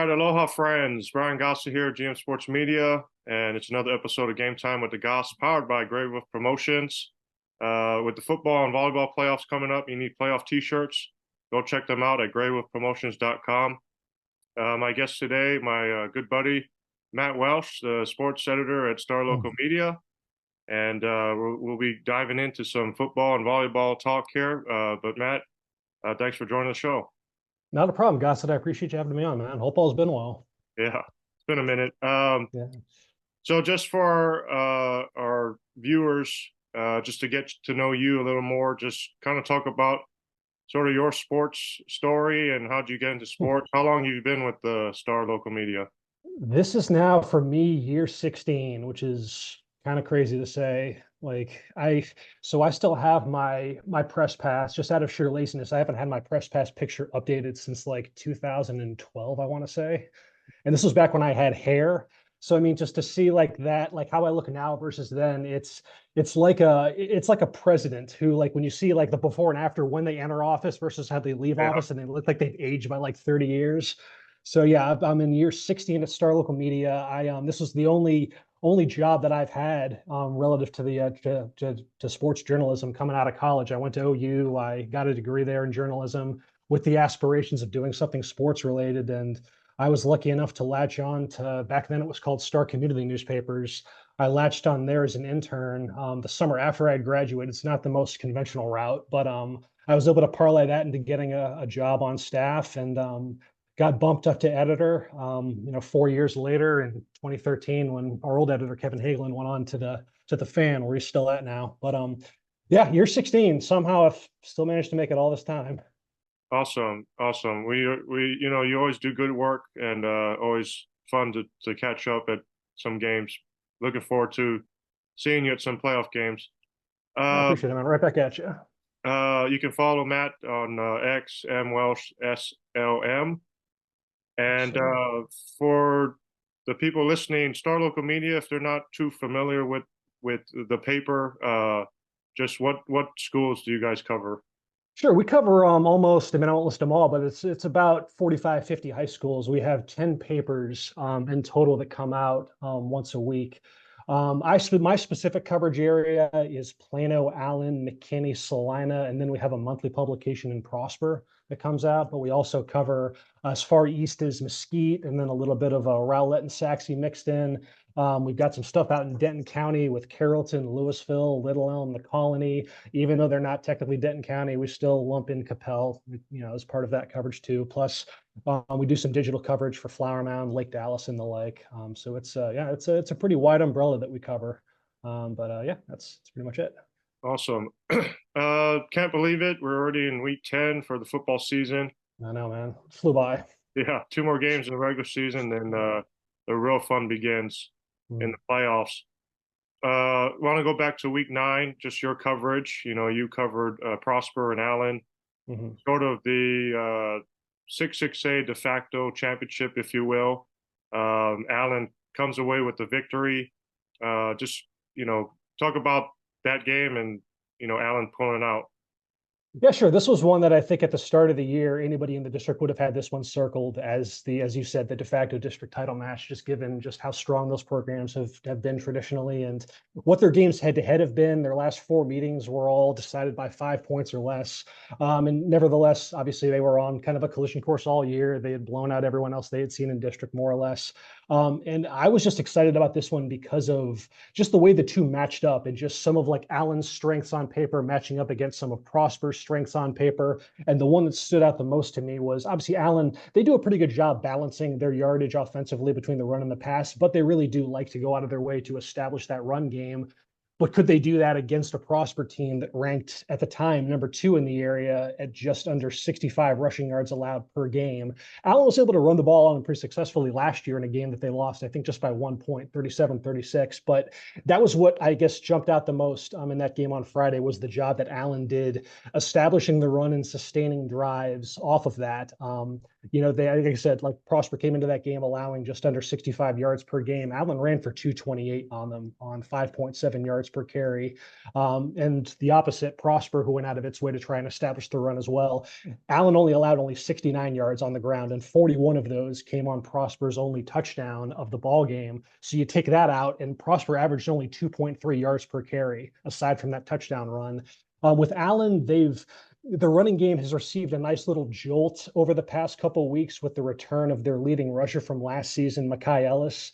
right, aloha friends. Brian Goss here, GM Sports Media, and it's another episode of Game Time with the Goss, powered by Grey Wolf Promotions. With the football and volleyball playoffs coming up, you need playoff T-shirts. Go check them out at greywolfpromotions.com. My guest today, my good buddy Matt Welch, the sports editor at Star Local Media, and we'll be diving into some football and volleyball talk here. But Matt, thanks for joining the show. Not a problem, Gossett. I appreciate you having me on, man. Hope all's been well. Yeah, it's been a minute. Yeah. So just for our viewers, just to get to know you a little more, just kind of talk about sort of your sports story and how'd you get into sports? How long have you been with the Star Local Media? This is now for me year 16, which is kind of crazy to say. So I still have my press pass just out of sheer laziness. I haven't had my press pass picture updated since like 2012, I want to say. And this was back when I had hair. So I mean, just to see like that, like how I look now versus then, it's like a president who, like, when you see like the before and after when they enter office versus how they leave Yeah, office, and they look like they've aged by like 30 years. So yeah, I'm in year 16 at Star Local Media. This was the only job that I've had relative to the to sports journalism coming out of college. I went to OU. I got a degree there in journalism with the aspirations of doing something sports related, and I was lucky enough to latch on to, back then it was called Star Community Newspapers. I latched on there as an intern the summer after I had graduated. It's not the most conventional route, but I was able to parlay that into getting a job on staff, and got bumped up to editor. 4 years later in 2013, when our old editor Kevin Hagelin went on to the Fan, where he's still at now. But yeah, year 16. Somehow I've still managed to make it all this time. awesome, awesome. You always do good work and always fun to catch up at some games. Looking forward to seeing you at some playoff games. I Uh, appreciate it, man. Right back at you. you can follow Matt on X M Welsh SLM. Yes, And sir. for the people listening, Star Local Media, if they're not too familiar with the paper, just what schools do you guys cover? Sure, we cover almost, I mean, I won't list them all, but it's about 45, 50 high schools. We have 10 papers in total that come out once a week. My specific coverage area is Plano, Allen, McKinney, Salina, and then we have a monthly publication in Prosper that comes out. But we also cover as far east as Mesquite, and then a little bit of Rowlett and Saxe mixed in. We've got some stuff out in Denton County with Carrollton, Louisville, Little Elm, the Colony. Even though they're not technically Denton County, we still lump in Capel, as part of that coverage too. Plus, we do some digital coverage for Flower Mound, Lake Dallas, and the like. So it's a pretty wide umbrella that we cover. But yeah, that's pretty much it. Awesome. Can't believe it. We're already in week 10 for the football season. I know, man. Flew by. Yeah, two more games in the regular season, then the real fun begins in Mm. the playoffs. Want to go back to week 9, just your coverage. You covered Prosper and Allen, Mhm. sort of the 6-6A de facto championship, if you will. Allen comes away with the victory. Just, talk about that game and, Allen pulling out. Yeah, sure. This was one that I think at the start of the year, anybody in the district would have had this one circled as you said, the de facto district title match, just given just how strong those programs have been traditionally and what their games head to head have been. Their last 4 meetings were all decided by 5 points or less. And nevertheless, obviously they were on kind of a collision course all year. They had blown out everyone else they had seen in district more or less. And I was just excited about this one because of just the way the two matched up, and just some of like Allen's strengths on paper matching up against some of Prosper's strengths on paper. And the one that stood out the most to me was obviously Allen. They do a pretty good job balancing their yardage offensively between the run and the pass, but they really do like to go out of their way to establish that run game. But could they do that against a Prosper team that ranked at the time #2 in the area at just under 65 rushing yards allowed per game? Allen was able to run the ball on them pretty successfully last year in a game that they lost, I think, just by 1 point, 37-36. But that was what I guess jumped out the most in that game on Friday, was the job that Allen did establishing the run and sustaining drives off of that. They, like I said, like Prosper came into that game allowing just under 65 yards per game. Allen ran for 228 on them on 5.7 yards per carry. And the opposite, Prosper, who went out of its way to try and establish the run as well. Allen only allowed only 69 yards on the ground, and 41 of those came on Prosper's only touchdown of the ball game. So you take that out, and Prosper averaged only 2.3 yards per carry, aside from that touchdown run. With Allen, the running game has received a nice little jolt over the past couple of weeks with the return of their leading rusher from last season, Mekhi Ellis.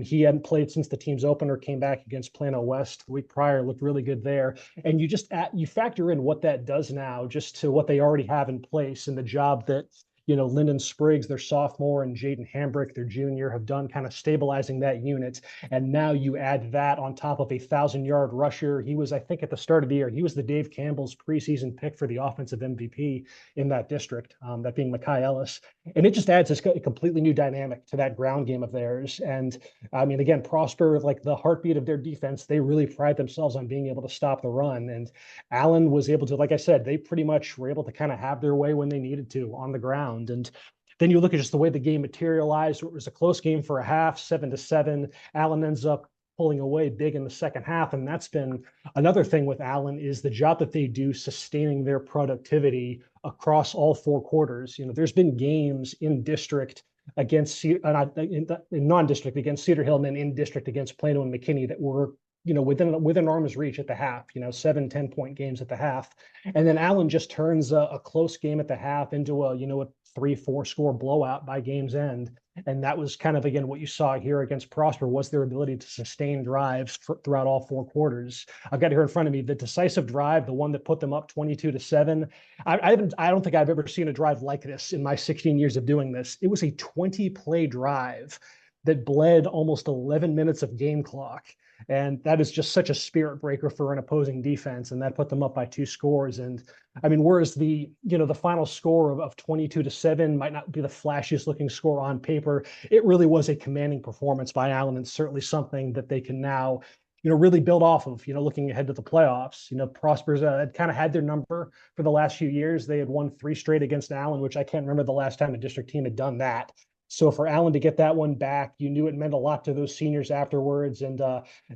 He hadn't played since the team's opener, came back against Plano West the week prior, looked really good there. And you factor in what that does now, just to what they already have in place and the job that Lyndon Spriggs, their sophomore, and Jaden Hambrick, their junior, have done kind of stabilizing that unit. And now you add that on top of a 1,000-yard rusher. He was, I think, at the start of the year, he was the Dave Campbell's preseason pick for the offensive MVP in that district, that being Mekhi Ellis. And it just adds a completely new dynamic to that ground game of theirs. And I mean, again, Prosper, like the heartbeat of their defense, they really pride themselves on being able to stop the run. And Allen was able to, like I said, they pretty much were able to kind of have their way when they needed to on the ground. And then you look at just the way the game materialized. It was a close game for a half, 7-7. Allen ends up pulling away big in the second half. And that's been another thing with Allen, is the job that they do sustaining their productivity across all four quarters. There's been games in district against in non-district against Cedar Hill, and then in district against Plano and McKinney that were within arm's reach at the half, 7-10 point games at the half. And then Allen just turns a close game at the half into a 3-4 score blowout by game's end. And that was kind of, again, what you saw here against Prosper, was their ability to sustain drives throughout all four quarters. I've got here in front of me the decisive drive, the one that put them up 22-7. I don't think I've ever seen a drive like this in my 16 years of doing this. It was a 20-play drive that bled almost 11 minutes of game clock. And that is just such a spirit breaker for an opposing defense. And that put them up by 2 scores. And I mean, whereas the final score of 22-7 might not be the flashiest looking score on paper, it really was a commanding performance by Allen, and certainly something that they can now really build off of, looking ahead to the playoffs. Prosper's had kind of had their number for the last few years. They had won 3 straight against Allen, which I can't remember the last time a district team had done that. So for Allen to get that one back, you knew it meant a lot to those seniors afterwards. And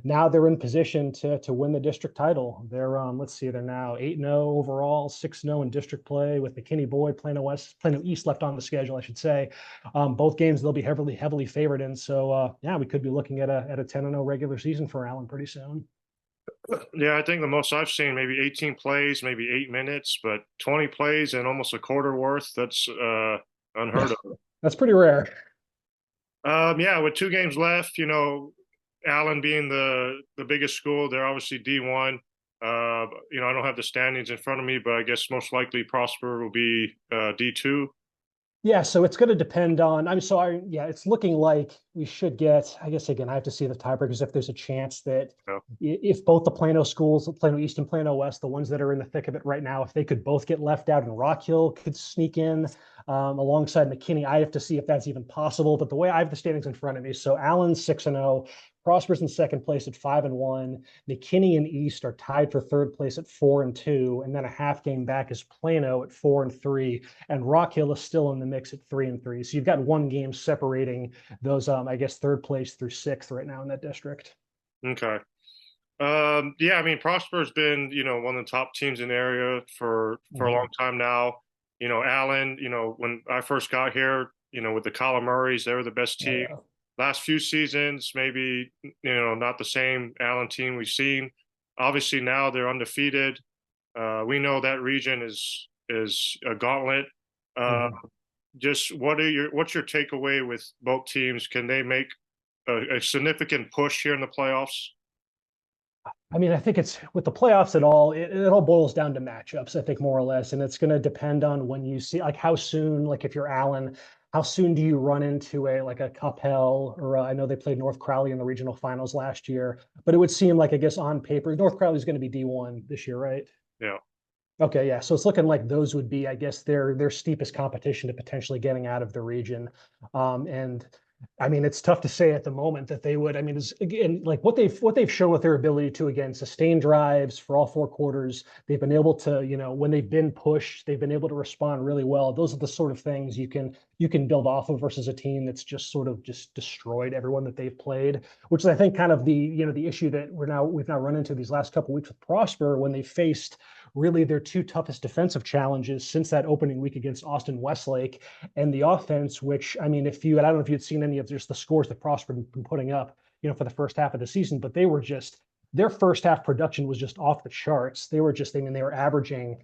now they're in position to win the district title. They're, let's see, they're now 8-0 overall, 6-0 in district play, with McKinney Boyd, Plano East left on the schedule, I should say. Both games they'll be heavily favored in. So yeah, we could be looking at a 10-0 regular season for Allen pretty soon. Yeah, I think the most I've seen, maybe 18 plays, maybe 8 minutes, but 20 plays and almost a quarter worth. That's unheard of. That's pretty rare. Yeah, with 2 games left, Allen being the biggest school, they're obviously D1. I don't have the standings in front of me, but I guess most likely Prosper will be D2. Yeah, so it's going to depend on. I'm sorry. Yeah, it's looking like we should get. I guess again, I have to see the tiebreakers if there's a chance that if both the Plano schools, Plano East and Plano West, the ones that are in the thick of it right now, if they could both get left out and Rock Hill could sneak in alongside McKinney, I have to see if that's even possible. But the way I have the standings in front of me, so Allen's 6-0. Prosper's in second place at 5-1. McKinney and East are tied for third place at 4-2, and then a half game back is Plano at 4-3, and Rock Hill is still in the mix at 3-3. So you've got one game separating those, I guess, third place through sixth right now in that district. Okay. Yeah, I mean, Prosper's been, one of the top teams in the area for a long time now. Allen, when I first got here, with the Colin Murrays, they were the best team. Yeah. Last few seasons, maybe, not the same Allen team we've seen. Obviously now they're undefeated. We know that region is a gauntlet. Just what's your takeaway with both teams? Can they make a significant push here in the playoffs? I mean, I think it's with the playoffs it all boils down to matchups, I think, more or less. And it's going to depend on when you see, like, how soon, like if you're Allen, how soon do you run into a Cup Hell, or I know they played North Crowley in the regional finals last year, but it would seem like, I guess on paper, North Crowley is going to be D1 this year, right? Yeah. Okay, yeah. So it's looking like those would be, I guess, their steepest competition to potentially getting out of the region. And I mean, it's tough to say at the moment that they would. I mean, it's, again, like what they've shown with their ability to again sustain drives for all 4 quarters. They've been able to, when they've been pushed, they've been able to respond really well. Those are the sort of things you can build off of versus a team that's just sort of just destroyed everyone that they've played, which is I think kind of the issue that we've now run into these last couple of weeks with Prosper when they faced really their two toughest defensive challenges since that opening week against Austin Westlake, and the offense, which I mean, I don't know if you'd seen any of just the scores that Prosper had been putting up, for the first half of the season, but they were just their first half production was just off the charts. They were just, I mean, they were averaging,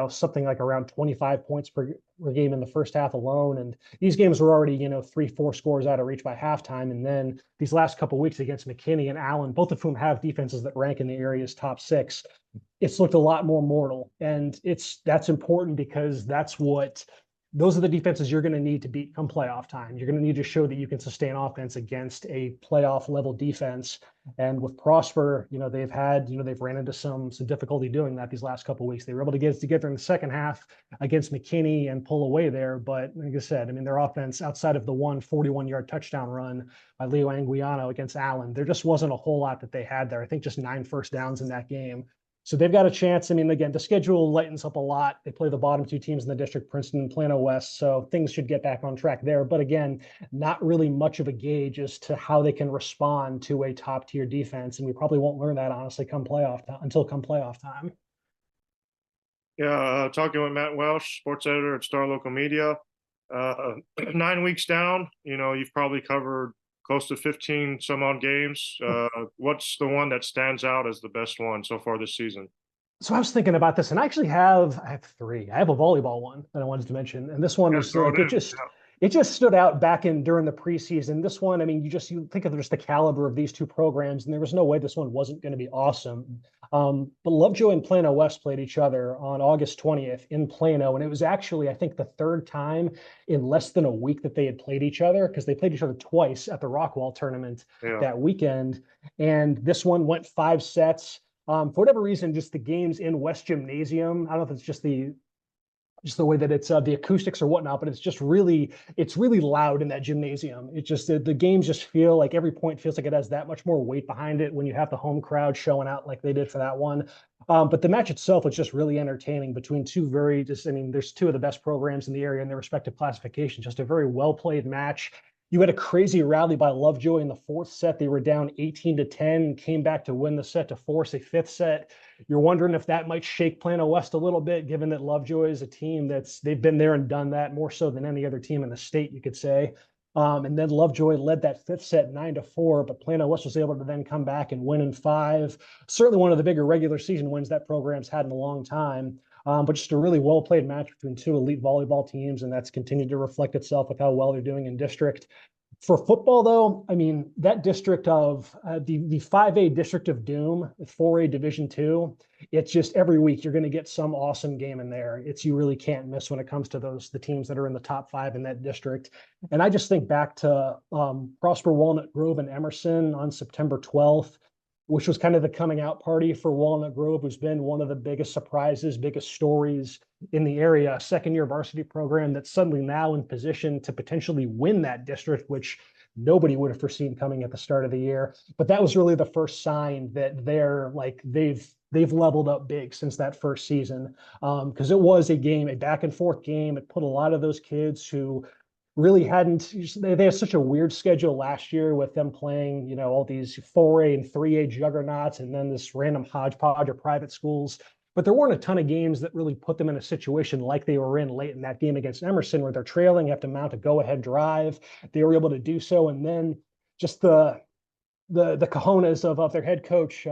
something like around 25 points per game in the first half alone. And these games were already, 3, 4 scores out of reach by halftime. And then these last couple of weeks against McKinney and Allen, both of whom have defenses that rank in the area's top 6, it's looked a lot more mortal. And that's important because those are the defenses you're going to need to beat come playoff time. You're going to need to show that you can sustain offense against a playoff level defense. And with Prosper, they've ran into some difficulty doing that these last couple of weeks. They were able to get it together in the second half against McKinney and pull away there. But like I said, I mean, their offense outside of the 41-yard touchdown run by Leo Anguiano against Allen, there just wasn't a whole lot that they had there. I think just 9 first downs in that game. So they've got a chance. I mean, again, the schedule lightens up a lot. They play the bottom 2 teams in the district, Princeton and Plano West. So things should get back on track there. But again, not really much of a gauge as to how they can respond to a top tier defense. And we probably won't learn that honestly until come playoff time. Yeah, talking with Matt Welch, sports editor at Star Local Media. 9 weeks down, you've probably covered close to 15 some odd games. What's the one that stands out as the best one so far this season? So I was thinking about this, and I have 3. I have a volleyball one that I wanted to mention, and this one was like it just stood out during the preseason. This one, I mean, you think of just the caliber of these 2 programs, and there was no way this one wasn't going to be awesome. But Lovejoy and Plano West played each other on August 20th in Plano, and it was actually, I think, the 3rd time in less than a week that they had played each other, because they played each other twice at the Rockwall tournament that weekend. And this one went 5 sets. For whatever reason, just the games in West Gymnasium, I don't know if it's just the way that it's the acoustics or whatnot, but it's really loud in that gymnasium. It just the games just feel like every point feels like it has that much more weight behind it when you have the home crowd showing out like they did for that one. But the match itself was just really entertaining between there's 2 of the best programs in the area in their respective classifications. Just a very well played match. You had a crazy rally by Lovejoy in the 4th set. They were down 18-10 and came back to win the set to force a 5th set. You're wondering if that might shake Plano West a little bit, given that Lovejoy is a team they've been there and done that more so than any other team in the state, you could say. And then Lovejoy led that 5th set 9-4, but Plano West was able to then come back and win in 5. Certainly one of the bigger regular season wins that program's had in a long time. But just a really well-played match between 2 elite volleyball teams, and that's continued to reflect itself with how well they're doing in district. For football, though, I mean, that district of the 5A District of Doom, 4A Division II, it's just every week you're going to get some awesome game in there. You really can't miss when it comes to the teams that are in the top 5 in that district. And I just think back to Prosper, Walnut Grove, and Emerson on September 12th, which was kind of the coming out party for Walnut Grove, who's been one of the biggest surprises, biggest stories in the area, a 2nd-year varsity program that's suddenly now in position to potentially win that district, which nobody would have foreseen coming at the start of the year. But that was really the first sign that they've leveled up big since that first season, because it was a back and forth game. It put a lot of those kids who really they had such a weird schedule last year with them playing, all these 4A and 3A juggernauts and then this random hodgepodge of private schools. But there weren't a ton of games that really put them in a situation like they were in late in that game against Emerson, where they're trailing, have to mount a go-ahead drive. They were able to do so. And then just the cojones of their head coach,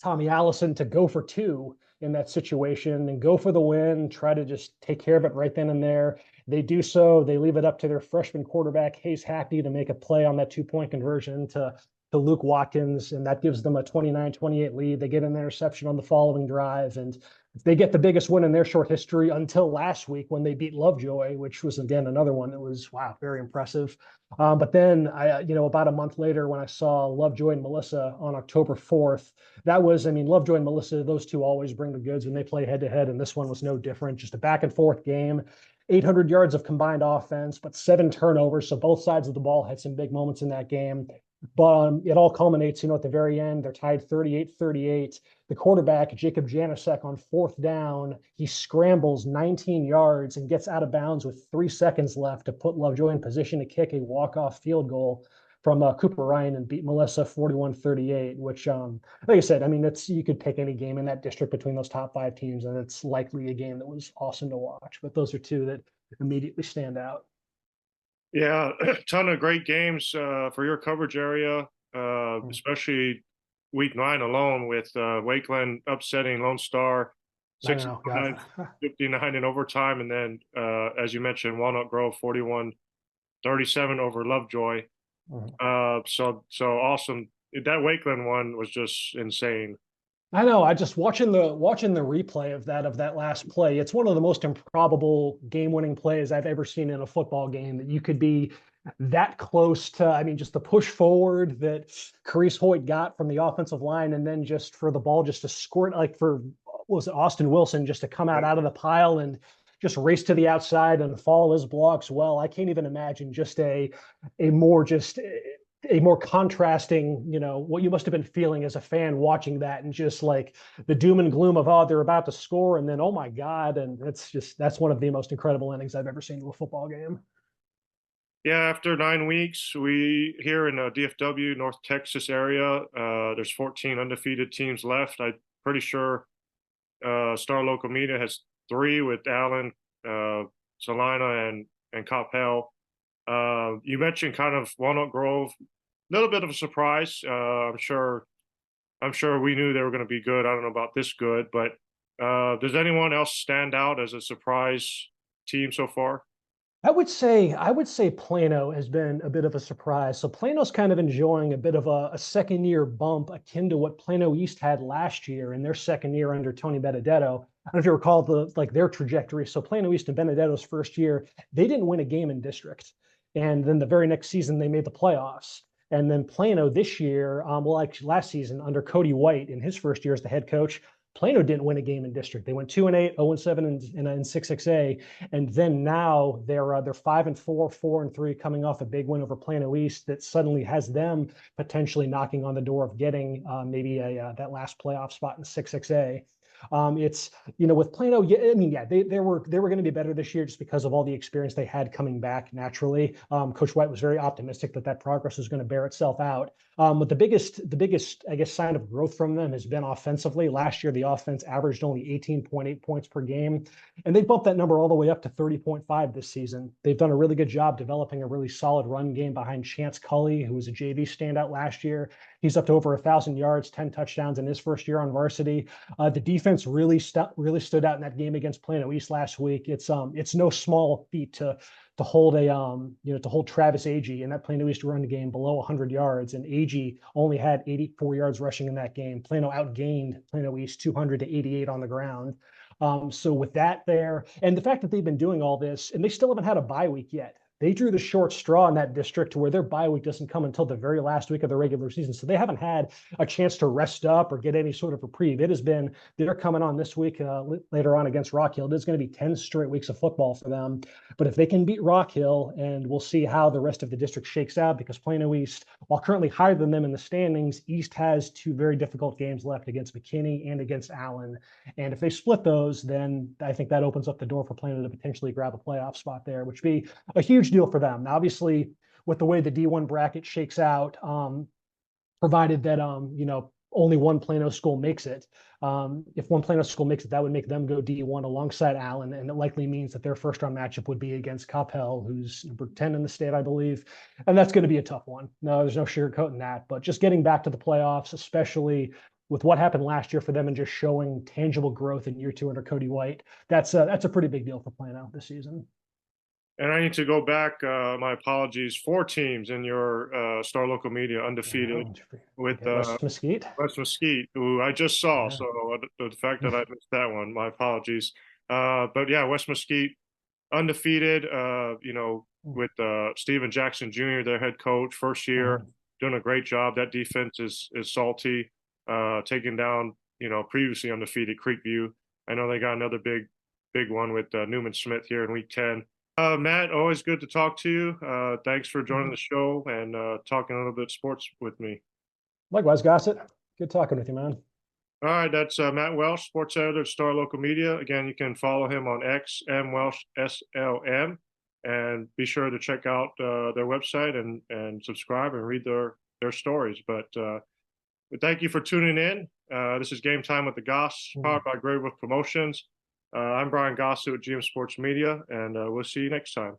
Tommy Allison, to go for 2 in that situation and go for the win, try to just take care of it right then and there. They do so. They leave it up to their freshman quarterback, Hayes Hackney, to make a play on that 2-point conversion to Luke Watkins, and that gives them a 29-28 lead. They get an interception on the following drive, and they get the biggest win in their short history until last week when they beat Lovejoy, which was, again, another one that was, wow, very impressive. But then, about a month later, when I saw Lovejoy and Melissa on October 4th, Lovejoy and Melissa, those 2 always bring the goods when they play head-to-head, and this one was no different. Just a back-and-forth game. 800 yards of combined offense, but 7 turnovers. So both sides of the ball had some big moments in that game. But it all culminates, at the very end. They're tied 38-38. The quarterback, Jacob Janusek, on fourth down, he scrambles 19 yards and gets out of bounds with 3 seconds left to put Lovejoy in position to kick a walk-off field goal from Cooper Ryan and beat Melissa 41-38, which, like I said, I mean, you could pick any game in that district between those top 5 teams, and it's likely a game that was awesome to watch. But those are two that immediately stand out. Yeah, a ton of great games for your coverage area, Mm. especially week 9 alone with Wakeland upsetting Lone Star I know, God. 59 in overtime. And then, as you mentioned, Walnut Grove 41-37 over Lovejoy. Mhm. So awesome. That Wakeland one was just insane. I know. I just watching the replay of that last play. It's one of the most improbable game-winning plays I've ever seen in a football game. That you could be that close to. I mean, just the push forward that Carice Hoyt got from the offensive line, and then just for the ball just to squirt, like for what was it, Austin Wilson, just to come out of the pile and just race to the outside and follow his blocks well. I can't even imagine just a more just a more contrasting, what you must have been feeling as a fan watching that, and just like the doom and gloom of, oh, they're about to score, and then, oh my God. And that's one of the most incredible innings I've ever seen to a football game. Yeah, after 9 weeks, we here in DFW, North Texas area, there's 14 undefeated teams left. I'm pretty sure Star Local Media has 3 with Allen, Salina, and Coppell. You mentioned kind of Walnut Grove, a little bit of a surprise. I'm sure we knew they were going to be good. I don't know about this good, but does anyone else stand out as a surprise team so far? I would say Plano has been a bit of a surprise. So Plano's kind of enjoying a bit of a second year bump akin to what Plano East had last year in their second year under Tony Benedetto. I don't know if you recall their trajectory. So Plano East and Benedetto's first year, they didn't win a game in district. And then the very next season they made the playoffs. And then Plano this year, well, actually last season under Cody White in his first year as the head coach, Plano didn't win a game in district. They went 2-8, 0-7 in 6XA, and then now they're 5-4, 4-3, coming off a big win over Plano East that suddenly has them potentially knocking on the door of getting maybe that last playoff spot in 6XA. It's with Plano, yeah, I mean, yeah, they were going to be better this year just because of all the experience they had coming back naturally. Coach White was very optimistic that progress was going to bear itself out. But the biggest, I guess, sign of growth from them has been offensively. Last year, the offense averaged only 18.8 points per game, and they bumped that number all the way up to 30.5 this season. They've done a really good job developing a really solid run game behind Chance Cully, who was a JV standout last year. He's up to over 1,000 yards, 10 touchdowns in his first year on varsity. The defense really stood out in that game against Plano East last week. It's no small feat to hold to hold Travis Agee in that Plano East run game below 100 yards, and Agee only had 84 yards rushing in that game. Plano outgained Plano East 200-88 on the ground. So with that there, and the fact that they've been doing all this, and they still haven't had a bye week yet. They drew the short straw in that district to where their bye week doesn't come until the very last week of the regular season. So they haven't had a chance to rest up or get any sort of reprieve. It has been, they're coming on this week later on against Rock Hill. It's going to be 10 straight weeks of football for them. But if they can beat Rock Hill, and we'll see how the rest of the district shakes out, because Plano East, while currently higher than them in the standings, East has 2 very difficult games left against McKinney and against Allen. And if they split those, then I think that opens up the door for Plano to potentially grab a playoff spot there, which would be a huge deal for them. Now, obviously, with the way the D1 bracket shakes out, provided that only one Plano school makes it. If one Plano school makes it, that would make them go D1 alongside Allen, and it likely means that their first round matchup would be against Coppell, who's number 10 in the state, I believe, and that's going to be a tough one. No, there's no sugarcoating that. But just getting back to the playoffs, especially with what happened last year for them and just showing tangible growth in year 2 under Cody White, that's a pretty big deal for Plano this season. And I need to go back. My apologies. 4 teams in your Star Local Media undefeated with West Mesquite. West Mesquite, who I just saw. Yeah. So the fact that I missed that one, my apologies. But yeah, West Mesquite undefeated. With Steven Jackson Jr., their head coach, first year, doing a great job. That defense is salty, taking down previously undefeated Creekview. I know they got another big big one with Newman Smith here in Week 10. Matt, always good to talk to you. Thanks for joining the show and talking a little bit sports with me. Likewise, Gossett. Good talking with you, man. All right, that's Matt Welch, sports editor at Star Local Media. Again, you can follow him on X, Welch, SLM, and be sure to check out their website and subscribe and read their stories. But thank you for tuning in. This is Game Time with the Goss, powered by Grey Wolf Promotions. I'm Brian Goss with GM Sports Media, and we'll see you next time.